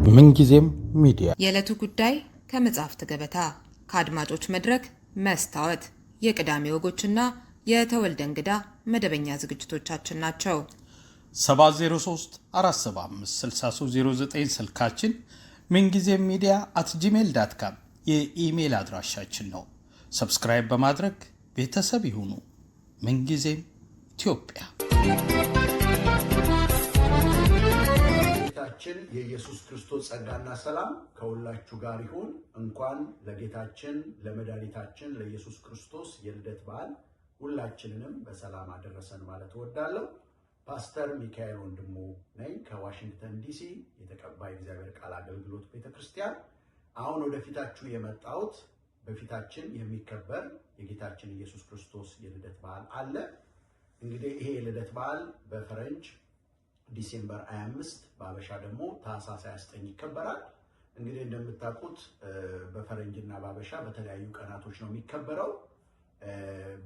ምንጊዜም ሚዲያ የዕለቱ ጉዳይ ከመጽሐፍት ገበታ ከአድማጮች መድረክ መስታወት የቅዳሜ ወጎችና የተወልደ እንግዳ መደበኛ ዝግጅቶቻችን ናቸው። 703 475 6309 ስልካችን፣ ምንጊዜም ሚዲያ @gmail.com የኢሜል አድራሻችን ነው። ሰብስክራይብ በማድረግ ቤተሰብ ይሁኑ። ምንጊዜም ኢትዮጵያ። ጌታችን የኢየሱስ ክርስቶስ ጸጋና ሰላም ከሁላችሁ ጋር ይሁን። እንኳን ለጌታችን ለመድኃኒታችን ለኢየሱስ ክርስቶስ የልደት በዓል ሁላችንንም በሰላም አደረሰን ማለት እወዳለሁ። ፓስተር ሚካኤል ወንድሙ ነኝ ከዋሽንግተን ዲሲ የተቀባይ እግዚአብሔር ቃል አገልግሎት ቤተክርስቲያን። አሁን ወደፊታችሁ የመጣሁት በፊታችን የሚከበር የጌታችን ኢየሱስ ክርስቶስ የልደት በዓል አለ። እንግዲህ ይሄ የልደት በዓል በፈረንጅ ዲሴምበር 25 በአበሻ ደግሞ ታህሳስ 29 ይከበራል። እንግዲህ እንደምታውቁት በፈረንጅና በአበሻ በተለያዩ ቀናቶች ነው የሚከበረው።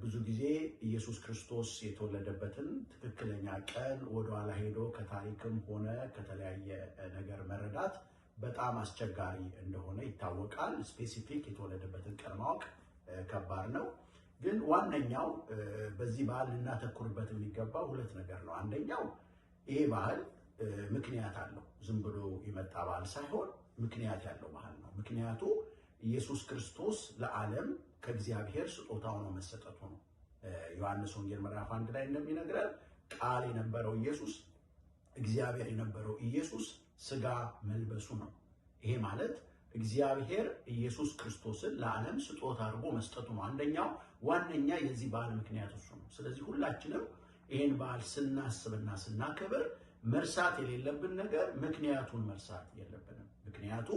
ብዙ ጊዜ ኢየሱስ ክርስቶስ የተወለደበትን ትክክለኛ ቀን ወደኋላ ሄዶ ከታሪክም ሆነ ከተለያየ ነገር መረዳት በጣም አስቸጋሪ እንደሆነ ይታወቃል። ስፔሲፊክ የተወለደበትን ቀን ማወቅ ከባድ ነው። ግን ዋነኛው በዚህ በዓል ልናተኩርበት የሚገባው ሁለት ነገር ነው። አንደኛው ይሄ በዓል ምክንያት አለው። ዝም ብሎ የመጣ በዓል ሳይሆን ምክንያት ያለው በዓል ነው። ምክንያቱ ኢየሱስ ክርስቶስ ለዓለም ከእግዚአብሔር ስጦታ ሆኖ መሰጠቱ ነው። ዮሐንስ ወንጌል ምዕራፍ 1 ላይ እንደሚነግረን ቃል የነበረው ኢየሱስ፣ እግዚአብሔር የነበረው ኢየሱስ ስጋ መልበሱ ነው። ይሄ ማለት እግዚአብሔር ኢየሱስ ክርስቶስን ለዓለም ስጦታ አድርጎ መስጠቱ ነው። አንደኛው ዋነኛ የዚህ በዓል ምክንያት እሱ ነው። ስለዚህ ሁላችንም ይህን በዓል ስናስብና ስናከብር መርሳት የሌለብን ነገር ምክንያቱን መርሳት የለብንም። ምክንያቱ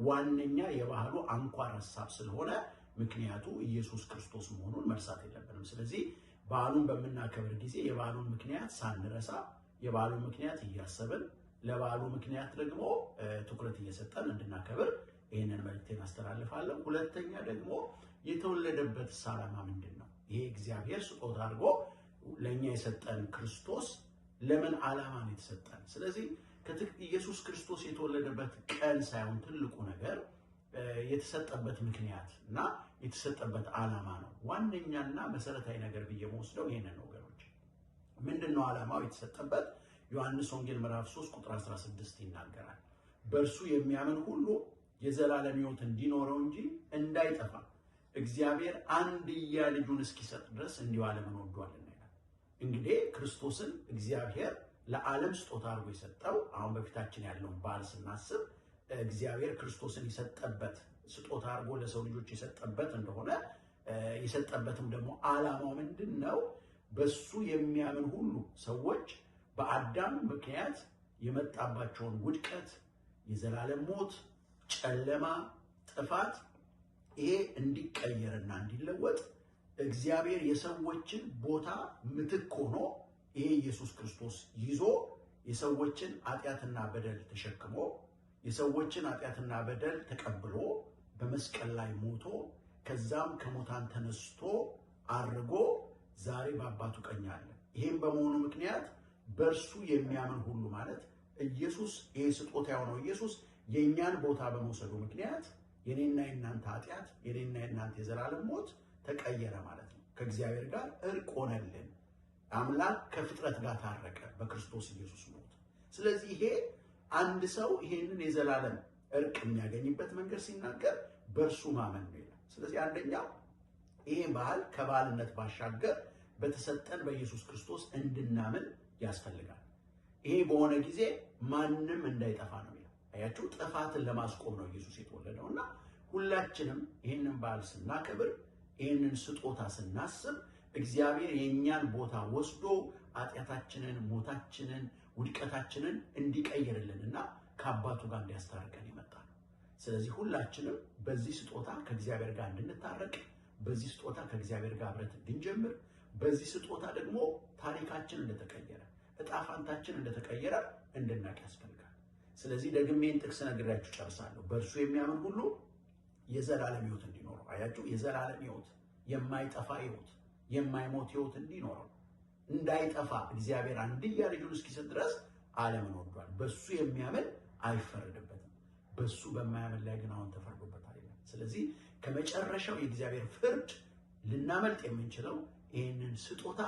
ዋነኛ የበዓሉ አንኳር ሀሳብ ስለሆነ ምክንያቱ ኢየሱስ ክርስቶስ መሆኑን መርሳት የለብንም። ስለዚህ በዓሉን በምናከብር ጊዜ የበዓሉን ምክንያት ሳንረሳ የበዓሉን ምክንያት እያሰብን ለበዓሉ ምክንያት ደግሞ ትኩረት እየሰጠን እንድናከብር ይህንን መልእክቴን አስተላልፋለሁ። ሁለተኛ ደግሞ የተወለደበት ዓላማ ምንድን ነው? ይሄ እግዚአብሔር ስጦታ አድርጎ ለእኛ የሰጠን ክርስቶስ ለምን ዓላማ ነው የተሰጠን? ስለዚህ ኢየሱስ ክርስቶስ የተወለደበት ቀን ሳይሆን ትልቁ ነገር የተሰጠበት ምክንያት እና የተሰጠበት ዓላማ ነው። ዋነኛና መሰረታዊ ነገር ብዬ መወስደው ይሄንን ነው ወገኖች። ምንድነው ዓላማው? የተሰጠበት ዮሐንስ ወንጌል ምዕራፍ 3 ቁጥር 16 ይናገራል። በእርሱ የሚያምን ሁሉ የዘላለም ሕይወት እንዲኖረው እንጂ እንዳይጠፋ እግዚአብሔር አንድያ ልጁን እስኪሰጥ ድረስ እንዲሁ ዓለምን ወዷልና ይላል። እንግዲህ ክርስቶስን እግዚአብሔር ለዓለም ስጦታ አድርጎ የሰጠው አሁን በፊታችን ያለውን በዓል ስናስብ እግዚአብሔር ክርስቶስን የሰጠበት ስጦታ አድርጎ ለሰው ልጆች የሰጠበት እንደሆነ የሰጠበትም ደግሞ ዓላማው ምንድን ነው? በሱ የሚያምን ሁሉ ሰዎች በአዳም ምክንያት የመጣባቸውን ውድቀት፣ የዘላለም ሞት፣ ጨለማ፣ ጥፋት ይሄ እንዲቀየርና እንዲለወጥ እግዚአብሔር የሰዎችን ቦታ ምትክ ሆኖ ይሄ ኢየሱስ ክርስቶስ ይዞ የሰዎችን ኃጢአትና በደል ተሸክሞ የሰዎችን ኃጢአትና በደል ተቀብሎ በመስቀል ላይ ሞቶ ከዛም ከሙታን ተነስቶ አርጎ ዛሬ በአባቱ ቀኝ አለ። ይሄም በመሆኑ ምክንያት በእርሱ የሚያምን ሁሉ ማለት ኢየሱስ ይሄ ስጦታ የሆነው ኢየሱስ የእኛን ቦታ በመውሰዱ ምክንያት የኔና የናንተ ኃጢአት የኔና የናንተ የዘላለም ሞት ተቀየረ ማለት ነው። ከእግዚአብሔር ጋር እርቅ ሆነልን። አምላክ ከፍጥረት ጋር ታረቀ በክርስቶስ ኢየሱስ ሞት። ስለዚህ ይሄ አንድ ሰው ይሄንን የዘላለም እርቅ የሚያገኝበት መንገድ ሲናገር በእርሱ ማመን ነው ይላል። ስለዚህ አንደኛው ይሄ በዓል ከበዓልነት ባሻገር በተሰጠን በኢየሱስ ክርስቶስ እንድናምን ያስፈልጋል። ይሄ በሆነ ጊዜ ማንም እንዳይጠፋ ነው ይላል። አያችሁ፣ ጥፋትን ለማስቆም ነው ኢየሱስ የተወለደው እና ሁላችንም ይህንን በዓል ስናከብር ይህንን ስጦታ ስናስብ እግዚአብሔር የእኛን ቦታ ወስዶ ኃጢአታችንን፣ ሞታችንን፣ ውድቀታችንን እንዲቀይርልንና ከአባቱ ጋር እንዲያስታርቀን የመጣ ነው። ስለዚህ ሁላችንም በዚህ ስጦታ ከእግዚአብሔር ጋር እንድንታረቅ፣ በዚህ ስጦታ ከእግዚአብሔር ጋር ህብረት እንድንጀምር፣ በዚህ ስጦታ ደግሞ ታሪካችን እንደተቀየረ፣ እጣ ፋንታችን እንደተቀየረ እንድናቅ ያስፈልጋል። ስለዚህ ደግሜን ጥቅስ ነግራችሁ ጨርሳለሁ። በእርሱ የሚያምን ሁሉ የዘላለም ሕይወት እንዲኖረው። አያችሁ፣ የዘላለም ሕይወት፣ የማይጠፋ ሕይወት፣ የማይሞት ሕይወት እንዲኖረው እንዳይጠፋ እግዚአብሔር አንድያ ልጁን እስኪሰጥ ድረስ ዓለምን ወዷል። በሱ የሚያምን አይፈረድበትም። በሱ በማያምን ላይ ግን አሁን ተፈርዶበታል ይላል። ስለዚህ ከመጨረሻው የእግዚአብሔር ፍርድ ልናመልጥ የምንችለው ይህንን ስጦታ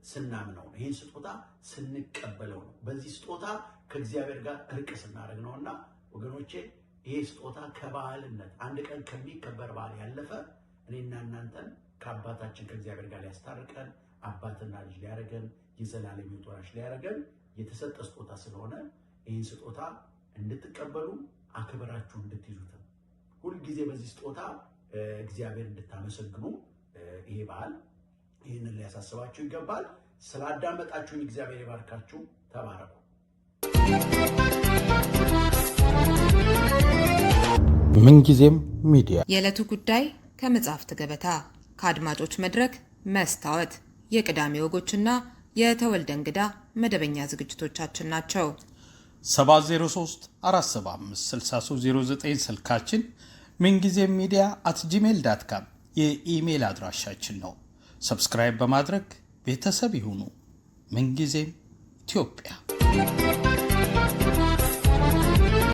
ስናምነው፣ ይህን ስጦታ ስንቀበለው ነው። በዚህ ስጦታ ከእግዚአብሔር ጋር እርቅ ስናደርግ ነውና ወገኖቼ፣ ይሄ ስጦታ ከባህልነት አንድ ቀን ከሚከበር በዓል ያለፈ እኔና እናንተን ከአባታችን ከእግዚአብሔር ጋር ሊያስታርቀን፣ አባትና ልጅ ሊያደርገን፣ የዘላለም ሕይወት ወራሽ ሊያደርገን የተሰጠ ስጦታ ስለሆነ ይህን ስጦታ እንድትቀበሉ አክብራችሁ እንድትይዙት፣ ሁልጊዜ በዚህ ስጦታ እግዚአብሔር እንድታመሰግኑ ይሄ በዓል ይህንን ሊያሳስባችሁ ይገባል። ስላዳመጣችሁኝ እግዚአብሔር ይባርካችሁ። ተባረኩ። ምንጊዜም ሚዲያ የዕለቱ ጉዳይ ከመጽሐፍት ገበታ፣ ከአድማጮች መድረክ መስታወት፣ የቅዳሜ ወጎችና የተወልደ እንግዳ መደበኛ ዝግጅቶቻችን ናቸው። 703 475 6309 ስልካችን፣ ምንጊዜም ሚዲያ @gmail.com የኢሜል አድራሻችን ነው። ሰብስክራይብ በማድረግ ቤተሰብ ይሁኑ። ምንጊዜም ኢትዮጵያ